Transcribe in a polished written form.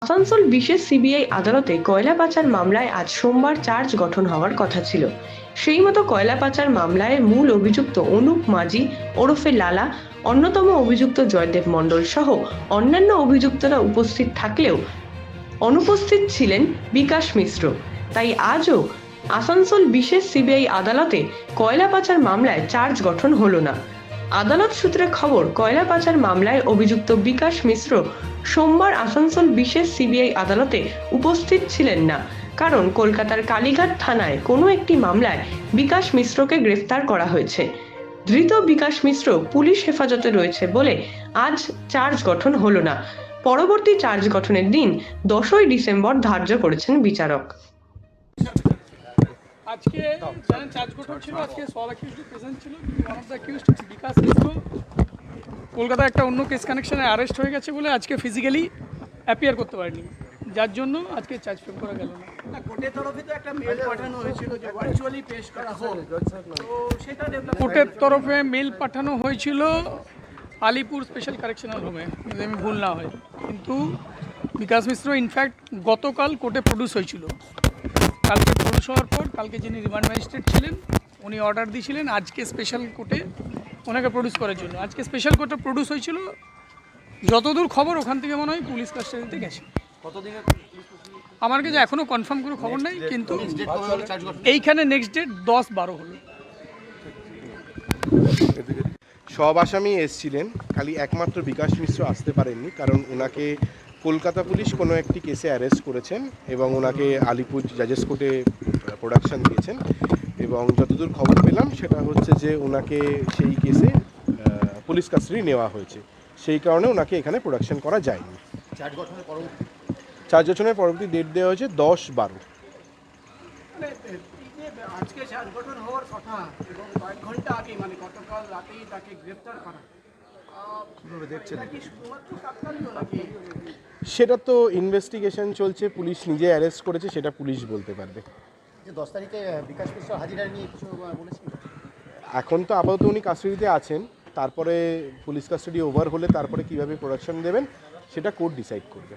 আসানসোল বিশেষ সিবিআই আদালতে কয়লা পাচার মামলায় আজ সোমবার চার্জ গঠন হওয়ার কথা ছিল। সেই মতো কয়লা পাচার মামলায় মূল অভিযুক্ত অনুপ মাঝি ওরফে লালা, অন্যতম অভিযুক্ত জয়দেব মণ্ডল সহ অন্যান্য অভিযুক্তরা উপস্থিত থাকলেও অনুপস্থিত ছিলেন বিকাশ মিশ্র। তাই আজও আসানসোল বিশেষ সিবিআই আদালতে কয়লা পাচার মামলায় চার্জ গঠন হলো না। আদালত সূত্রে খবর, কয়লা পাচার মামলায় অভিযুক্ত বিকাশ মিশ্র সোমবার আসানসোল বিশেষ সিবিআই আদালতে উপস্থিত ছিলেন না, কারণ কলকাতার কালীঘাট থানায় কোনো একটি মামলায় বিকাশ মিশ্রকে গ্রেফতার করা হয়েছে। ধৃত বিকাশ মিশ্র পুলিশ হেফাজতে রয়েছে বলে আজ চার্জ গঠন হলো না। পরবর্তী চার্জ গঠনের দিন 10ই ডিসেম্বর ধার্য করেছেন বিচারক। আজকে জানেন চার্জ গঠন ছিল, আজকে সব অ্যাকিউজড প্রেজেন্ট ছিল। ওয়ান অফ দ্য অ্যাকিউজড বিকাশ মিশ্র কলকাতা একটা অন্য কেস কানেকশনে অ্যারেস্ট হয়ে গেছে বলে আজকে ফিজিক্যালি অ্যাপিয়ার করতে পারেনি, যার জন্য আজকে চার্জ ফ্রেম করা গেল না। কোর্টের তরফে তো একটা মেল পাঠানো হয়েছিল যে ভার্চুয়ালি পেশ করা হোক, তো সেটা কোর্টের তরফে মেল পাঠানো হয়েছিল আলিপুর স্পেশাল কারেকশনাল হোমে, যদি আমি ভুল না হয়। কিন্তু বিকাশ মিশ্র ইনফ্যাক্ট গতকাল কোর্টে প্রডিউস হয়েছিল। কালকে প্রডিউস হওয়ার পর কালকে যিনি রিমান্ড ম্যাজিস্ট্রেট ছিলেন উনি অর্ডার দিয়েছিলেন আজকে স্পেশাল কোর্টে ওনাকে প্রডিউস করার জন্য। আজকে স্পেশাল কোর্টে প্রডিউস হয়েছিল, যতদূর খবর ওখান থেকে মনে হয় পুলিশ কাস্টাডিতে গেছে। আমার কাছে এখনও কনফার্ম কোনো খবর নেই, কিন্তু এইখানে নেক্সট ডেট 10-12 হলো। সব আসামি এসেছিলেন, খালি একমাত্র বিকাশ মিশ্র আসতে পারেননি, কারণ ওনাকে কলকাতা পুলিশ কোনো একটি কেসে অ্যারেস্ট করেছেন এবং ওনাকে আলিপুর জাজেস কোর্টে প্রোডাকশন দিয়েছেন। এবং যতদূর খবর পেলাম সেটা হচ্ছে যে ওনাকে সেই কেসে পুলিশ কাস্টাডি নেওয়া হয়েছে, সেই কারণে ওনাকে এখানে প্রোডাকশন করা যায়নি। চার্জ গঠনের পরবর্তী ডেট দেওয়া হয়েছে 10-12। আজকে চার্জ গঠন হওয়ার কথা এবং কয়েক ঘন্টা আগে মানে গতকাল রাতেই তাকে গ্রেফতার করা, এটা কি শুধুমাত্র কাকতালীয় নাকি? সেটা তো ইনভেস্টিগেশন চলছে, পুলিশ নিজে অ্যারেস্ট করেছে, সেটা পুলিশ বলতে পারবে। যে 10 তারিখে বিকাশ মিশ্র হাজিরা নিয়ে কিছু বলেছেন? এখন তো আপাতত উনি কাস্টাডিতে আছেন, তারপরে পুলিশ কাস্টাডি ওভার হলে তারপরে কিভাবে প্রোডাকশন দেবেন সেটা কোর্ট ডিসাইড করবে।